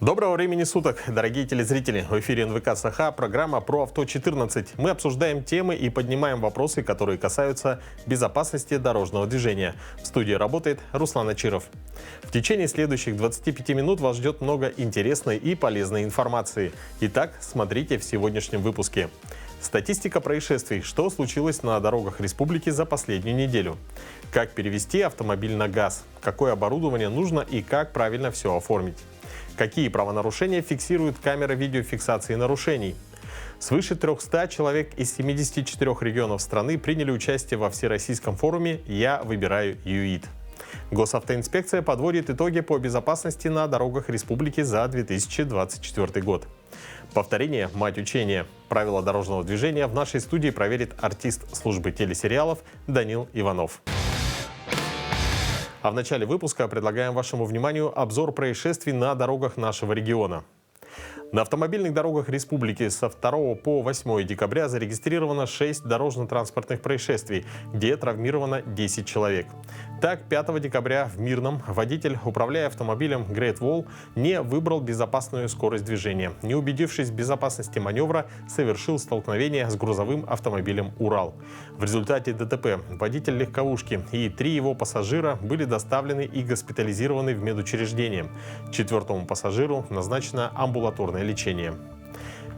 Доброго времени суток, дорогие телезрители! В эфире НВК Саха, программа про авто 14. Мы обсуждаем темы и поднимаем вопросы, которые касаются безопасности дорожного движения. В студии работает Руслан Ачиров. В течение следующих 25 минут вас ждет много интересной и полезной информации. Итак, смотрите в сегодняшнем выпуске. Статистика происшествий. Что случилось на дорогах республики за последнюю неделю? Как перевести автомобиль на газ? Какое оборудование нужно и как правильно все оформить? Какие правонарушения фиксируют камеры видеофиксации нарушений? Свыше 300 человек из 74 регионов страны приняли участие во всероссийском форуме «Я выбираю ЮИД». Госавтоинспекция подводит итоги по безопасности на дорогах республики за 2024 год. Повторение – мать учения. Правила дорожного движения в нашей студии проверит артист службы телесериалов Данил Иванов. А в начале выпуска предлагаем вашему вниманию обзор происшествий на дорогах нашего региона. На автомобильных дорогах республики со 2 по 8 декабря зарегистрировано 6 дорожно-транспортных происшествий, где травмировано 10 человек. Так, 5 декабря в Мирном водитель, управляя автомобилем Great Wall, не выбрал безопасную скорость движения. Не убедившись в безопасности маневра, совершил столкновение с грузовым автомобилем «Урал». В результате ДТП водитель легковушки и 3 его пассажира были доставлены и госпитализированы в медучреждение. 4-му пассажиру назначено амбулаторное лечение.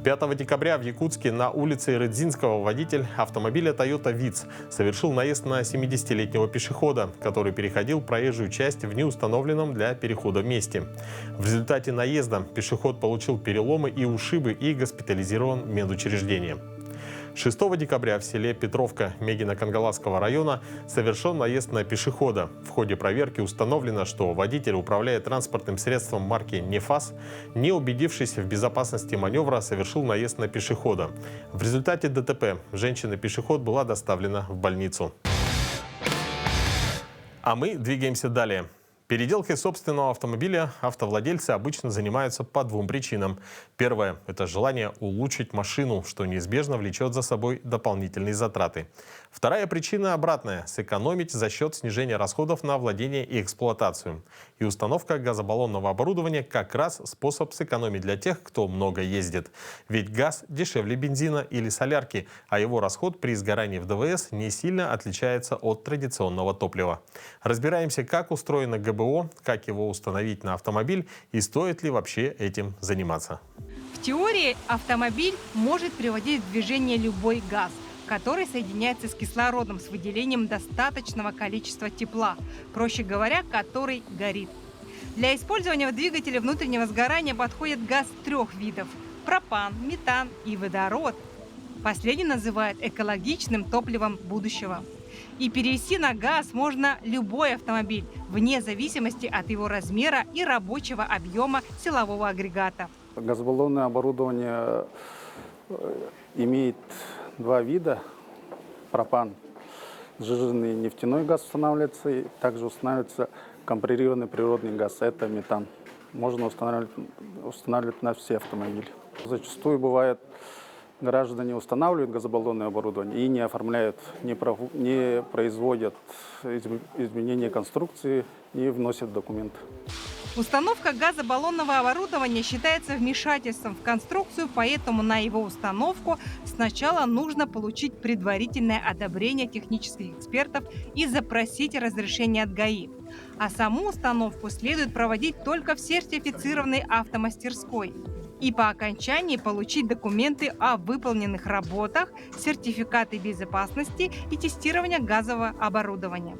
5 декабря в Якутске на улице Рыдзинского водитель автомобиля Toyota Vitz совершил наезд на 70-летнего пешехода, который переходил проезжую часть в неустановленном для перехода месте. В результате наезда пешеход получил переломы и ушибы и госпитализирован в медучреждение. 6 декабря в селе Петровка Мегино-Кангаласского района совершен наезд на пешехода. В ходе проверки установлено, что водитель, управляя транспортным средством марки «Нефас», не убедившись в безопасности маневра, совершил наезд на пешехода. В результате ДТП женщина-пешеход была доставлена в больницу. А мы двигаемся далее. Переделкой собственного автомобиля автовладельцы обычно занимаются по двум причинам. Первое – это желание улучшить машину, что неизбежно влечет за собой дополнительные затраты. Вторая причина обратная – сэкономить за счет снижения расходов на владение и эксплуатацию. И установка газобаллонного оборудования как раз способ сэкономить для тех, кто много ездит. Ведь газ дешевле бензина или солярки, а его расход при сгорании в ДВС не сильно отличается от традиционного топлива. Разбираемся, как устроено ГБО, как его установить на автомобиль и стоит ли вообще этим заниматься. В теории автомобиль может приводить в движение любой газ, который соединяется с кислородом с выделением достаточного количества тепла, проще говоря, который горит. Для использования в двигателе внутреннего сгорания подходит газ 3 видов – пропан, метан и водород. Последний называют экологичным топливом будущего. И перевести на газ можно любой автомобиль, вне зависимости от его размера и рабочего объема силового агрегата. Газобаллонное оборудование имеет 2 вида. Пропан, сжиженный нефтяной газ устанавливается, и также устанавливается компрессированный природный газ, это метан. Можно устанавливать на все автомобили. Зачастую бывает, граждане устанавливают газобаллонное оборудование и не оформляют, не производят изменения конструкции, не вносят документы. Установка газобаллонного оборудования считается вмешательством в конструкцию, поэтому на его установку сначала нужно получить предварительное одобрение технических экспертов и запросить разрешение от ГАИ. А саму установку следует проводить только в сертифицированной автомастерской. И по окончании получить документы о выполненных работах, сертификаты безопасности и тестирование газового оборудования.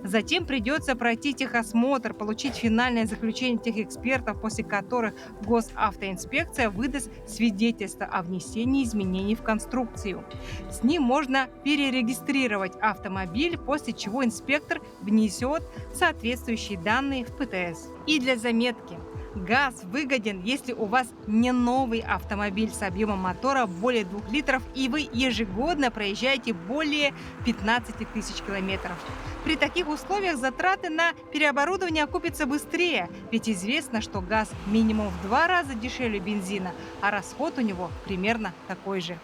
Затем придется пройти техосмотр, получить финальное заключение техэкспертов, после которых Госавтоинспекция выдаст свидетельство о внесении изменений в конструкцию. С ним можно перерегистрировать автомобиль, после чего инспектор внесет соответствующие данные в ПТС. И для заметки. Газ выгоден, если у вас не новый автомобиль с объемом мотора более 2 литров и вы ежегодно проезжаете более 15 тысяч километров. При таких условиях затраты на переоборудование окупятся быстрее, ведь известно, что газ минимум в 2 раза дешевле бензина, а расход у него примерно такой же.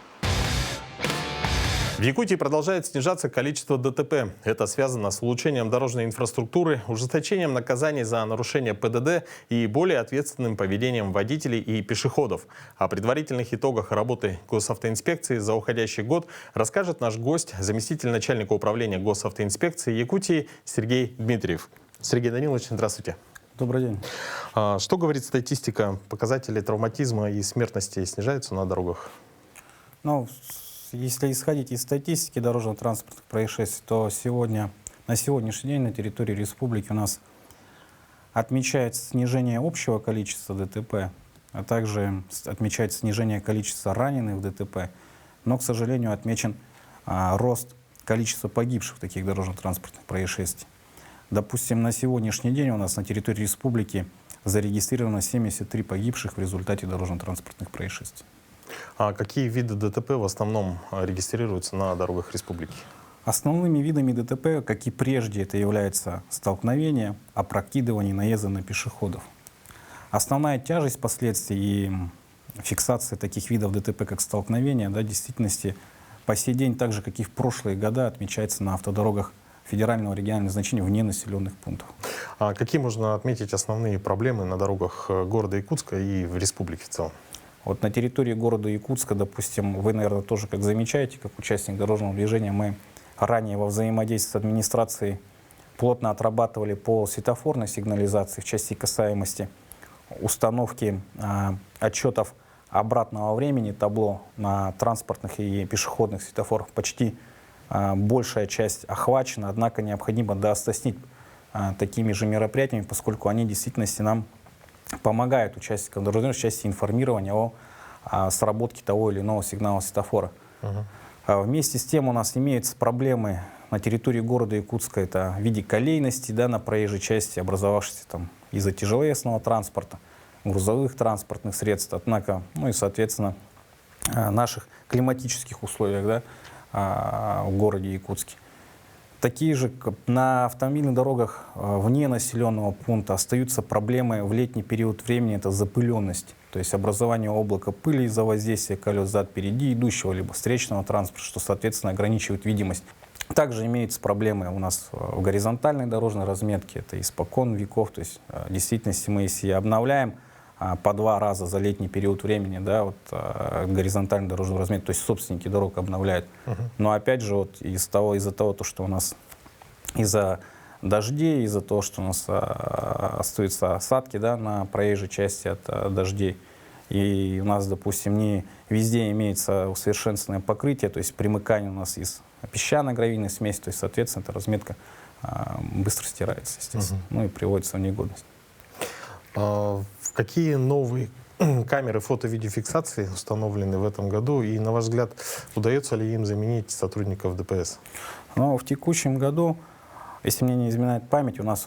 В Якутии продолжает снижаться количество ДТП. Это связано с улучшением дорожной инфраструктуры, ужесточением наказаний за нарушение ПДД и более ответственным поведением водителей и пешеходов. О предварительных итогах работы госавтоинспекции за уходящий год расскажет наш гость, заместитель начальника управления госавтоинспекции Якутии Сергей Дмитриев. Сергей Данилович, здравствуйте. Добрый день. Что говорит статистика? Показатели травматизма и смертности снижаются на дорогах? Ну, если исходить из статистики дорожно-транспортных происшествий, то на сегодняшний день на территории республики у нас отмечается снижение общего количества ДТП, а также отмечается снижение количества раненых в ДТП, но, к сожалению, отмечен рост количества погибших в таких дорожно-транспортных происшествий. Допустим, на сегодняшний день у нас на территории республики зарегистрировано 73 погибших в результате дорожно-транспортных происшествий. А какие виды ДТП в основном регистрируются на дорогах республики? Основными видами ДТП, как и прежде, это является столкновение, опрокидывание, наезды на пешеходов. Основная тяжесть последствий и фиксация таких видов ДТП, как столкновение, в действительности по сей день, так же, как и в прошлые годы, отмечается на автодорогах федерального регионального значения вне населенных пунктов. А какие можно отметить основные проблемы на дорогах города Якутска и в республике в целом? Вот на территории города Якутска, допустим, вы, наверное, тоже как замечаете, как участник дорожного движения, мы ранее во взаимодействии с администрацией плотно отрабатывали по светофорной сигнализации в части касаемости установки отчетов обратного времени табло на транспортных и пешеходных светофорах. Почти большая часть охвачена, однако необходимо дооснастить такими же мероприятиями, поскольку они в действительности нам помогают участникам дорожного движения в части информирования о сработке того или иного сигнала светофора. Вместе с тем у нас имеются проблемы на территории города Якутска, это в виде колейности на проезжей части, образовавшейся из-за тяжеловесного транспорта, грузовых транспортных средств, однако, и, соответственно, наших климатических условиях в городе Якутске. Такие же на автомобильных дорогах вне населенного пункта остаются проблемы в летний период времени, это запыленность, то есть образование облака пыли из-за воздействия колес зад впереди идущего, либо встречного транспорта, что, соответственно, ограничивает видимость. Также имеются проблемы у нас в горизонтальной дорожной разметке, это испокон веков, то есть в действительности мы если обновляем по 2 раза за летний период времени, горизонтальную дорожную разметку, то есть собственники дорог обновляют. Но опять же, из-за того, что у нас из-за дождей, из-за того, что у нас остаются осадки на проезжей части от дождей, и у нас, допустим, не везде имеется усовершенствованное покрытие, то есть примыкание у нас из песчано-гравийной смеси, то есть, соответственно, эта разметка быстро стирается, естественно, и приводится в негодность. Какие новые камеры фото-видеофиксации установлены в этом году? И, на ваш взгляд, удается ли им заменить сотрудников ДПС? В текущем году, если мне не изменяет память, у нас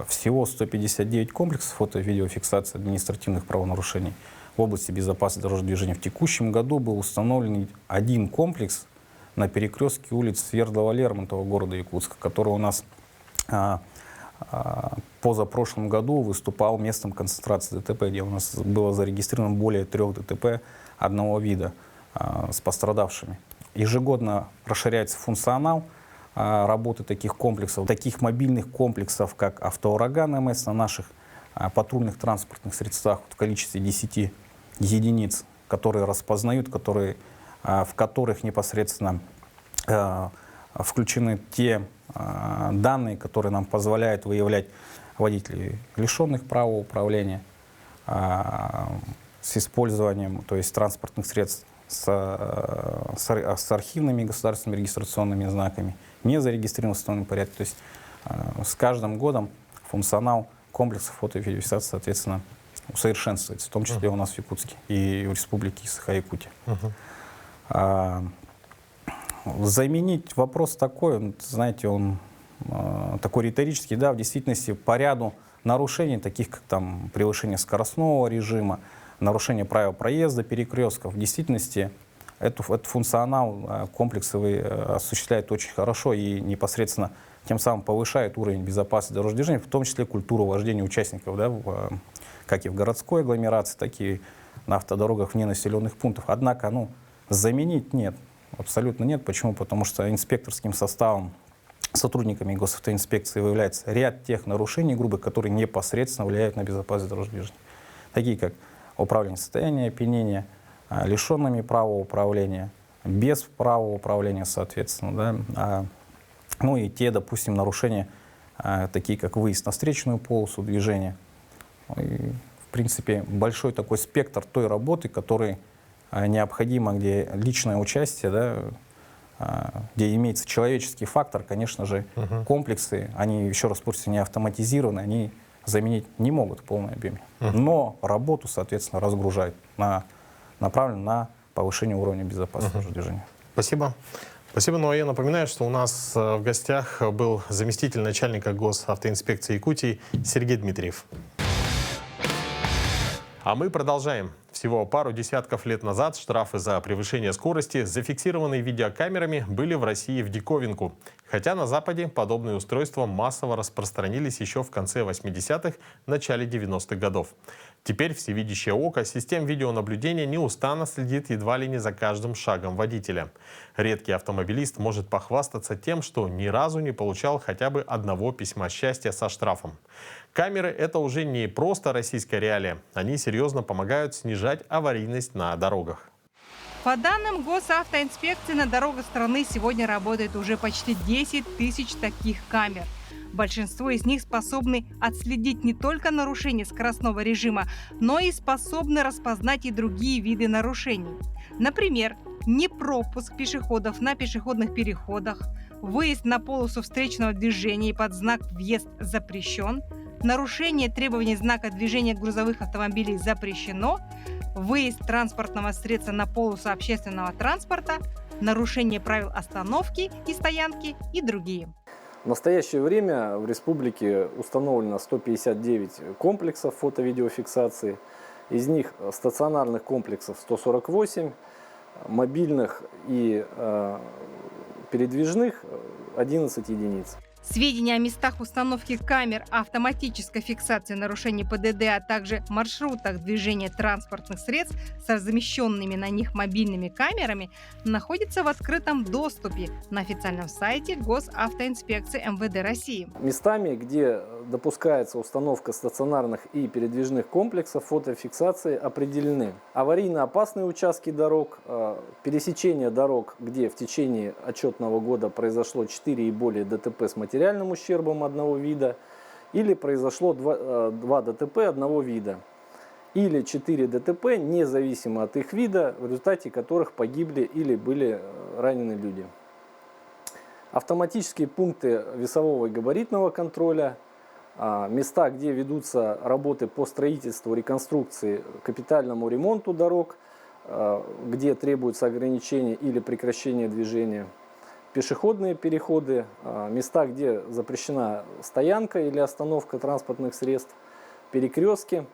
всего 159 комплексов фото-видеофиксации административных правонарушений в области безопасности дорожного движения. В текущем году был установлен один комплекс на перекрестке улиц Свердлова-Лермонтова города Якутска, который у нас позапрошлом году выступал местом концентрации ДТП, где у нас было зарегистрировано более 3 ДТП одного вида с пострадавшими. Ежегодно расширяется функционал работы таких комплексов, таких мобильных комплексов, как автоураган МС на наших патрульных транспортных средствах в количестве 10 единиц, которые распознают, в которых непосредственно включены те данные, которые нам позволяют выявлять водителей, лишенных права управления, с использованием, то есть транспортных средств с архивными государственными регистрационными знаками, не зарегистрированным в установленном порядке. То есть с каждым годом функционал комплексов фото-видеофиксации, соответственно, усовершенствуется, в том числе у нас в Якутске и в Республике Саха-Якутия. Заменить вопрос такой, знаете, он такой риторический, в действительности по ряду нарушений, таких как превышение скоростного режима, нарушение правил проезда перекрестков, в действительности этот функционал комплексовый осуществляет очень хорошо и непосредственно тем самым повышает уровень безопасности дорожного движения, в том числе культуру вождения участников, как и в городской агломерации, так и на автодорогах вне населенных пунктов. Однако, заменить нет. Абсолютно нет. Почему? Потому что инспекторским составом, сотрудниками госавтоинспекции выявляется ряд тех нарушений грубых, которые непосредственно влияют на безопасность дорожного движения. Такие как управление состояния опьянения, лишенными права управления, без права управления, соответственно. Да? Ну и те, допустим, нарушения, такие как выезд на встречную полосу движения. И, в принципе, большой такой спектр той работы, которая необходима, где личное участие, да, где имеется человеческий фактор, конечно же, комплексы, они, еще раз повторюсь, не автоматизированы, они заменить не могут в полном объеме. Но работу, соответственно, разгружают, направленную на повышение уровня безопасности движения. Спасибо. Спасибо. Ну а я напоминаю, что у нас в гостях был заместитель начальника госавтоинспекции Якутии Сергей Дмитриев. А мы продолжаем. Всего пару десятков лет назад штрафы за превышение скорости, зафиксированные видеокамерами, были в России в диковинку. Хотя на Западе подобные устройства массово распространились еще в конце 80-х, начале 90-х годов. Теперь всевидящее око систем видеонаблюдения неустанно следит едва ли не за каждым шагом водителя. Редкий автомобилист может похвастаться тем, что ни разу не получал хотя бы одного письма счастья со штрафом. Камеры – это уже не просто российская реалия. Они серьезно помогают снижать аварийность на дорогах. По данным госавтоинспекции, на дорогах страны сегодня работает уже почти 10 тысяч таких камер. Большинство из них способны отследить не только нарушения скоростного режима, но и способны распознать и другие виды нарушений. Например, непропуск пешеходов на пешеходных переходах, выезд на полосу встречного движения и под знак «Въезд запрещен», нарушение требований знака движения грузовых автомобилей запрещено, выезд транспортного средства на полосу общественного транспорта, нарушение правил остановки и стоянки и другие. В настоящее время в республике установлено 159 комплексов фото-видеофиксации. Из них стационарных комплексов 148, мобильных и передвижных 11 единиц. Сведения о местах установки камер автоматической фиксации нарушений ПДД, а также маршрутах движения транспортных средств с размещенными на них мобильными камерами находятся в открытом доступе на официальном сайте Госавтоинспекции МВД России. Местами, где допускается установка стационарных и передвижных комплексов фотофиксации, определены аварийно опасные участки дорог, пересечения дорог, где в течение отчетного года произошло 4 и более ДТП с материальным ущербом одного вида, или произошло 2 ДТП одного вида, или 4 ДТП, независимо от их вида, в результате которых погибли или были ранены люди. Автоматические пункты весового и габаритного контроля, места, где ведутся работы по строительству, реконструкции, капитальному ремонту дорог, где требуется ограничение или прекращение движения, пешеходные переходы, места, где запрещена стоянка или остановка транспортных средств, перекрестки,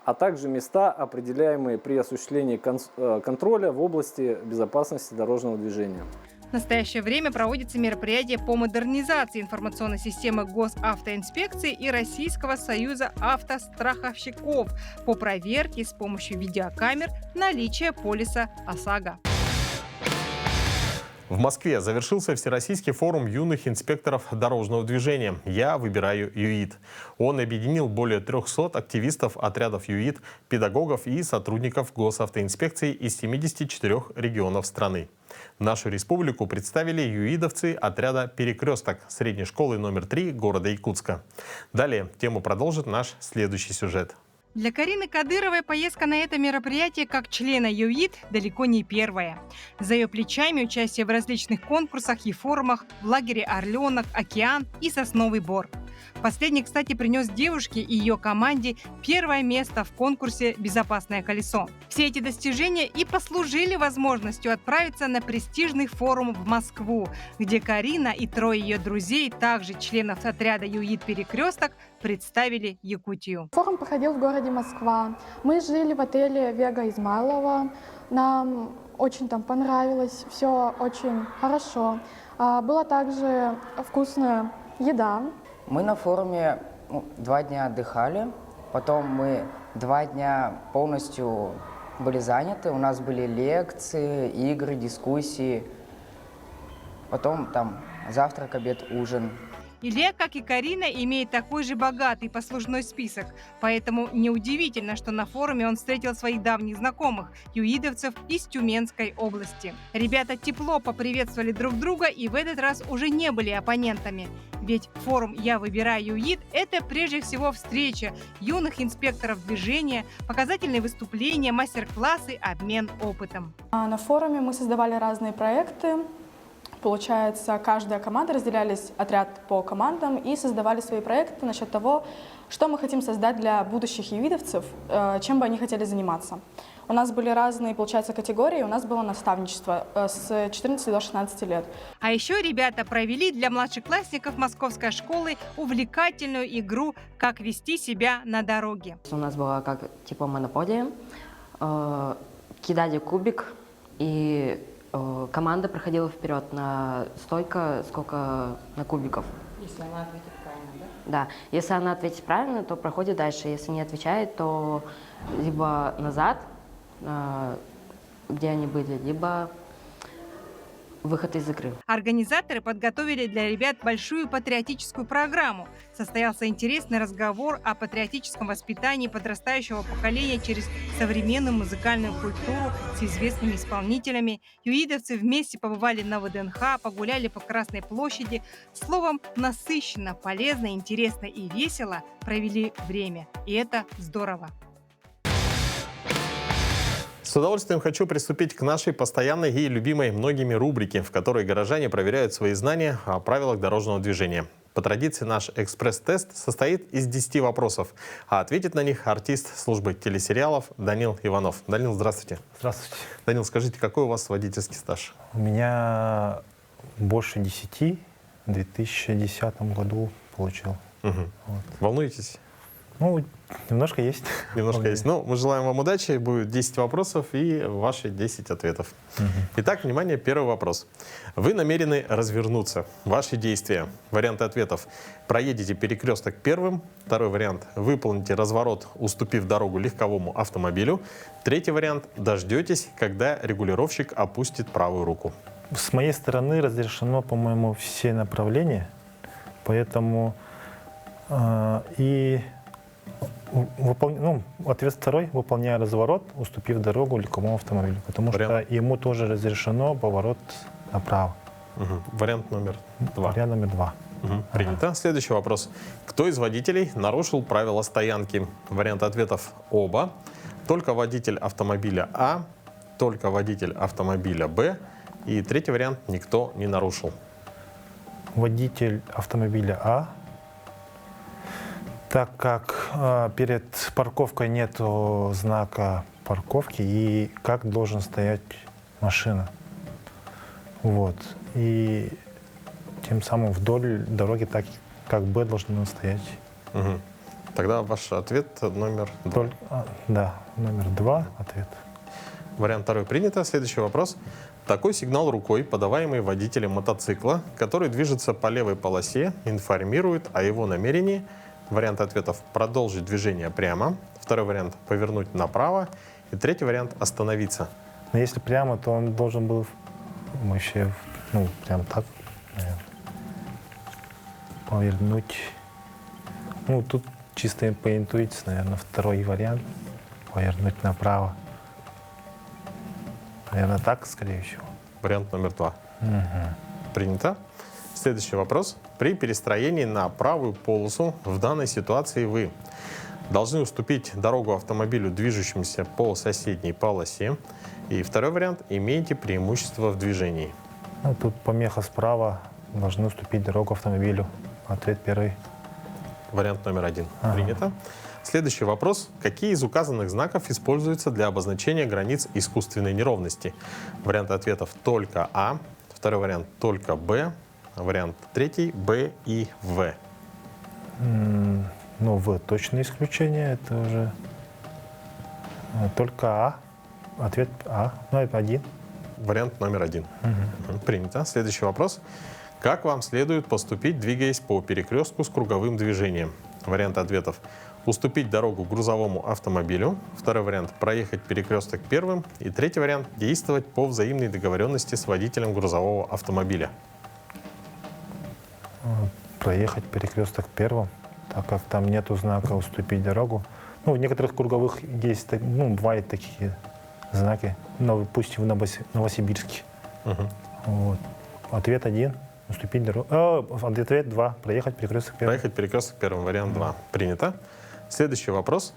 а также места, определяемые при осуществлении контроля в области безопасности дорожного движения. В настоящее время проводятся мероприятия по модернизации информационной системы Госавтоинспекции и Российского союза автостраховщиков по проверке с помощью видеокамер наличия полиса ОСАГО. В Москве завершился Всероссийский форум юных инспекторов дорожного движения «Я выбираю ЮИД». Он объединил более 300 активистов отрядов ЮИД, педагогов и сотрудников госавтоинспекции из 74 регионов страны. Нашу республику представили юидовцы отряда «Перекресток» средней школы номер 3 города Якутска. Далее тему продолжит наш следующий сюжет. Для Карины Кадыровой поездка на это мероприятие как члена ЮИД далеко не первая. За ее плечами участие в различных конкурсах и форумах в лагере «Орленок», «Океан» и «Сосновый бор». Последний, кстати, принес девушке и ее команде первое место в конкурсе «Безопасное колесо». Все эти достижения и послужили возможностью отправиться на престижный форум в Москву, где Карина и 3 ее друзей, также членов отряда ЮИД «Перекресток», представили Якутию. Форум проходил в городе Москва. Мы жили в отеле «Вега» Измайлова. Нам очень там понравилось, все очень хорошо. Была также вкусная еда. Мы на форуме 2 дня отдыхали, потом мы 2 дня полностью были заняты. У нас были лекции, игры, дискуссии. потом там завтрак, обед, ужин. Илья, как и Карина, имеет такой же богатый послужной список. Поэтому неудивительно, что на форуме он встретил своих давних знакомых, юидовцев из Тюменской области. Ребята тепло поприветствовали друг друга и в этот раз уже не были оппонентами. Ведь форум «Я выбираю ЮИД» – это прежде всего встреча юных инспекторов движения, показательные выступления, мастер-классы, обмен опытом. На форуме мы создавали разные проекты. Получается, каждая команда разделялись отряд по командам и создавали свои проекты насчет того, что мы хотим создать для будущих юидовцев, чем бы они хотели заниматься. У нас были разные, получается, категории. У нас было наставничество с 14 до 16 лет. А еще ребята провели для младшеклассников Московской школы увлекательную игру «Как вести себя на дороге». У нас была как типа монополия, кидали кубик, и команда проходила вперед на столько, сколько на кубиков. Если она ответит правильно, да? Да, если она ответит правильно, то проходит дальше. Если не отвечает, то либо назад, где они были, либо выход из игры. Организаторы подготовили для ребят большую патриотическую программу. Состоялся интересный разговор о патриотическом воспитании подрастающего поколения через современную музыкальную культуру с известными исполнителями. Юидовцы вместе побывали на ВДНХ, погуляли по Красной площади. Словом, насыщенно, полезно, интересно и весело провели время. И это здорово. С удовольствием хочу приступить к нашей постоянной и любимой многими рубрике, в которой горожане проверяют свои знания о правилах дорожного движения. По традиции наш экспресс-тест состоит из 10 вопросов, а ответит на них артист службы телесериалов Данил Иванов. Данил, здравствуйте. Здравствуйте. Данил, скажите, какой у вас водительский стаж? У меня больше 10. В 2010 году получил. Угу. Вот. Волнуетесь? Ну, немножко есть. Немножко есть. Ну, мы желаем вам удачи. Будет 10 вопросов и ваши 10 ответов. Итак, внимание, первый вопрос. Вы намерены развернуться. Ваши действия. Варианты ответов. Проедете перекресток первым. Второй вариант. Выполните разворот, уступив дорогу легковому автомобилю. Третий вариант. Дождетесь, когда регулировщик опустит правую руку. С моей стороны разрешено, по-моему, все направления. Поэтому ответ второй. Выполняя разворот, уступив дорогу легковому автомобилю. Потому что ему тоже разрешено поворот направо. Вариант номер 2. Вариант номер 2. Принято. Следующий вопрос. Кто из водителей нарушил правила стоянки? Варианты ответов оба. Только водитель автомобиля А, только водитель автомобиля Б. И третий вариант – никто не нарушил. Водитель автомобиля А. Так как перед парковкой нет знака парковки и как должен стоять машина. Вот. И тем самым вдоль дороги так как Б должен стоять. Угу. Тогда ваш ответ номер 2. Да, номер 2 ответ. Вариант второй принято. Следующий вопрос. Такой сигнал рукой, подаваемый водителем мотоцикла, который движется по левой полосе, информирует о его намерении. Вариант ответов – продолжить движение прямо. Второй вариант – повернуть направо. И третий вариант – остановиться. Но если прямо, то он должен был вообще, прям так, наверное, повернуть. Тут чисто по интуиции, наверное, второй вариант – повернуть направо. Наверное, так, скорее всего. Вариант номер 2. Принято. Следующий вопрос. При перестроении на правую полосу в данной ситуации вы должны уступить дорогу автомобилю, движущемуся по соседней полосе. И второй вариант. Имеете преимущество в движении. Тут помеха справа. Должны уступить дорогу автомобилю. Ответ первый. Вариант номер 1. Принято. Следующий вопрос. Какие из указанных знаков используются для обозначения границ искусственной неровности? Варианты ответов только А. Второй вариант только Б. Вариант третий – Б и В. В точное исключение. Это уже только А. Ответ А. Это 1. Вариант номер 1. Принято. Следующий вопрос. Как вам следует поступить, двигаясь по перекрестку с круговым движением? Варианты ответов. Уступить дорогу грузовому автомобилю. Второй вариант – проехать перекресток первым. И третий вариант – действовать по взаимной договоренности с водителем грузового автомобиля. проехать перекресток первым, так как там нету знака «уступить дорогу». Ну, в некоторых круговых есть, ну, бывают такие знаки, но, допустим, в Новосибирске. Вот. Ответ 1 – уступить дорогу. Ответ 2 – проехать перекресток первым. Проехать перекресток первым, вариант 2. Принято. Следующий вопрос.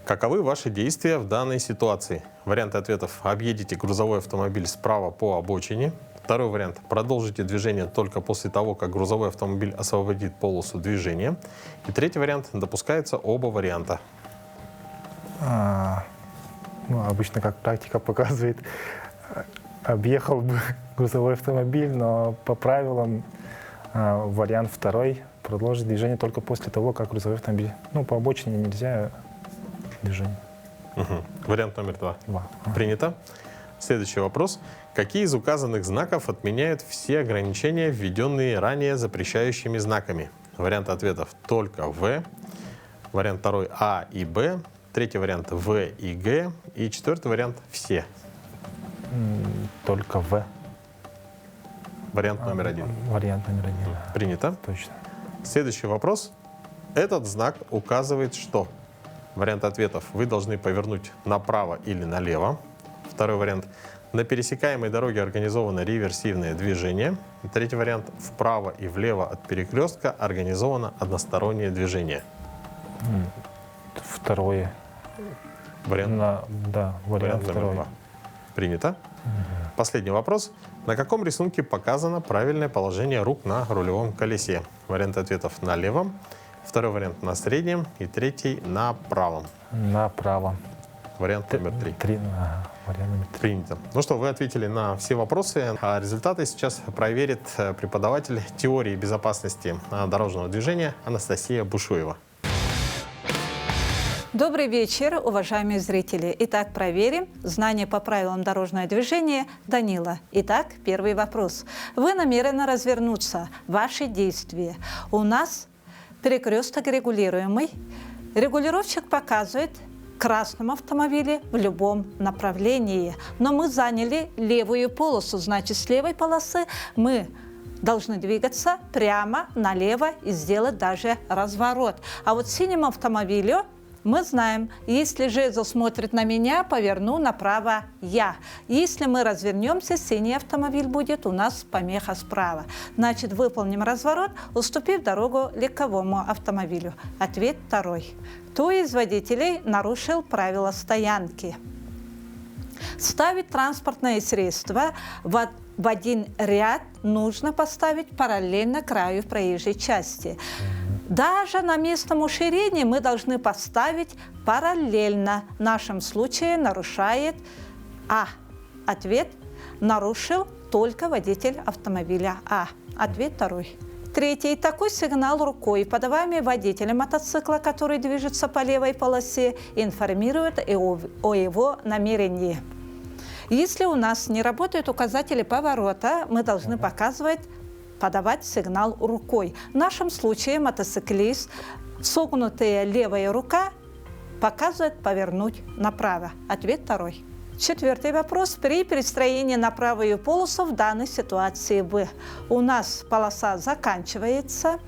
Каковы ваши действия в данной ситуации? Варианты ответов. Объедете грузовой автомобиль справа по обочине. Второй вариант. Продолжите движение только после того, как грузовой автомобиль освободит полосу движения. И третий вариант. Допускаются оба варианта. Ну, обычно, как практика показывает, объехал бы грузовой автомобиль, но по правилам вариант второй – продолжить движение только после того, как грузовой автомобиль. Ну, по обочине нельзя движение. Вариант номер 2. 2. Принято. Следующий вопрос. Какие из указанных знаков отменяют все ограничения, введенные ранее запрещающими знаками? Варианты ответов только В. Вариант второй А и Б. Третий вариант В и Г. И четвертый вариант все. Только В. Вариант номер 1. Вариант номер 1. Принято. Точно. Следующий вопрос. Этот знак указывает что? Вариант ответов. Вы должны повернуть направо или налево. Второй вариант. На пересекаемой дороге организовано реверсивное движение. И третий вариант. Вправо и влево от перекрестка организовано одностороннее движение. Второе. Вариант, вариант номер второй. 2. Принято. Последний вопрос. На каком рисунке показано правильное положение рук на рулевом колесе? Варианты ответов на левом, второй вариант на среднем и третий на правом. На правом. Вариант номер 3. Вариант номер 3. Принято. Ну что, вы ответили на все вопросы. А результаты сейчас проверит преподаватель теории безопасности дорожного движения Анастасия Бушуева. Добрый вечер, уважаемые зрители. Итак, проверим знания по правилам дорожного движения Данила. Итак, первый вопрос. Вы намерены развернуться. Ваши действия. У нас перекресток регулируемый. Регулировщик показывает красном автомобиле в любом направлении. Но мы заняли левую полосу, значит, с левой полосы мы должны двигаться прямо налево и сделать даже разворот. А вот синему автомобилю мы знаем, если жезл смотрит на меня, поверну направо я. Если мы развернемся, синий автомобиль будет у нас помеха справа. Значит, выполним разворот, уступив дорогу легковому автомобилю. Ответ второй. Кто из водителей нарушил правила стоянки? Ставить транспортное средство в один ряд нужно поставить параллельно краю проезжей части. Даже на местном уширении мы должны поставить параллельно. В нашем случае нарушает А. Ответ – нарушил только водитель автомобиля А. Ответ второй. Третий. Такой сигнал рукой, подаваемый водителем мотоцикла, который движется по левой полосе, информирует о его намерении. Если у нас не работают указатели поворота, мы должны подавать сигнал рукой. В нашем случае мотоциклист, согнутая левая рука, показывает повернуть направо. Ответ второй. Четвертый вопрос. При перестроении на правую полосу в данной ситуации Б. У нас полоса заканчивается,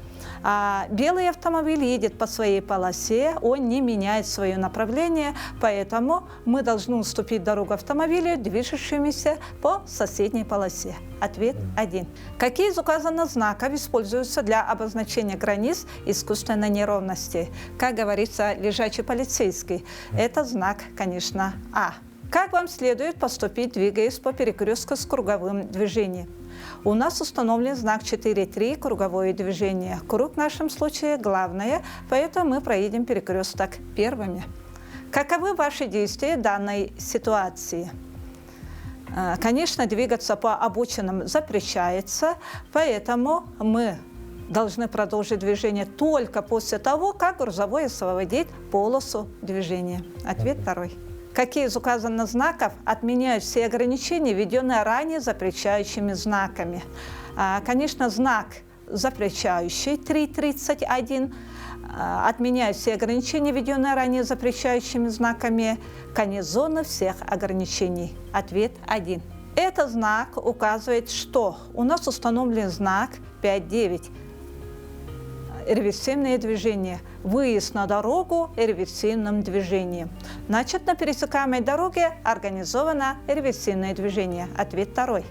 а белый автомобиль едет по своей полосе, он не меняет свое направление, поэтому мы должны уступить дорогу автомобилю, движущемуся по соседней полосе. Ответ 1. Какие из указанных знаков используются для обозначения границ искусственной неровности? Как говорится, лежачий полицейский. Это знак, конечно, А. Как вам следует поступить, двигаясь по перекрестку с круговым движением? У нас установлен знак 4.3 круговое движение. Круг в нашем случае главное, поэтому мы проедем перекресток первыми. Каковы ваши действия в данной ситуации? Конечно, двигаться по обочинам запрещается, поэтому мы должны продолжить движение только после того, как грузовой освободит полосу движения. Ответ второй. Какие из указанных знаков отменяют все ограничения, введенные ранее запрещающими знаками? Конечно, знак запрещающий 3.31 отменяет все ограничения, введенные ранее запрещающими знаками. Конец зоны всех ограничений. Ответ 1. Этот знак указывает, что у нас установлен знак 5.9. реверсивное движение. Выезд на дорогу реверсивным движением. Значит, на пересекаемой дороге организовано реверсивное движение. Ответ второй.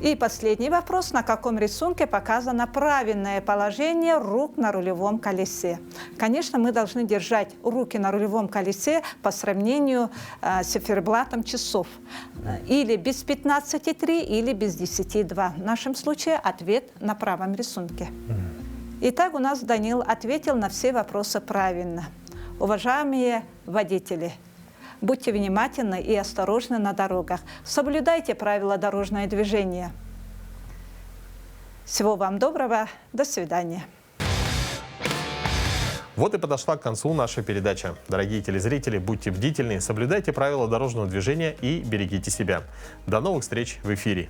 И последний вопрос. На каком рисунке показано правильное положение рук на рулевом колесе? Конечно, мы должны держать руки на рулевом колесе по сравнению с циферблатом часов. Или без 15,3, или без 10,2. В нашем случае ответ на правом рисунке. Итак, у нас Данил ответил на все вопросы правильно. Уважаемые водители, будьте внимательны и осторожны на дорогах. Соблюдайте правила дорожного движения. Всего вам доброго. До свидания. Вот и подошла к концу наша передача. Дорогие телезрители, будьте бдительны, соблюдайте правила дорожного движения и берегите себя. До новых встреч в эфире.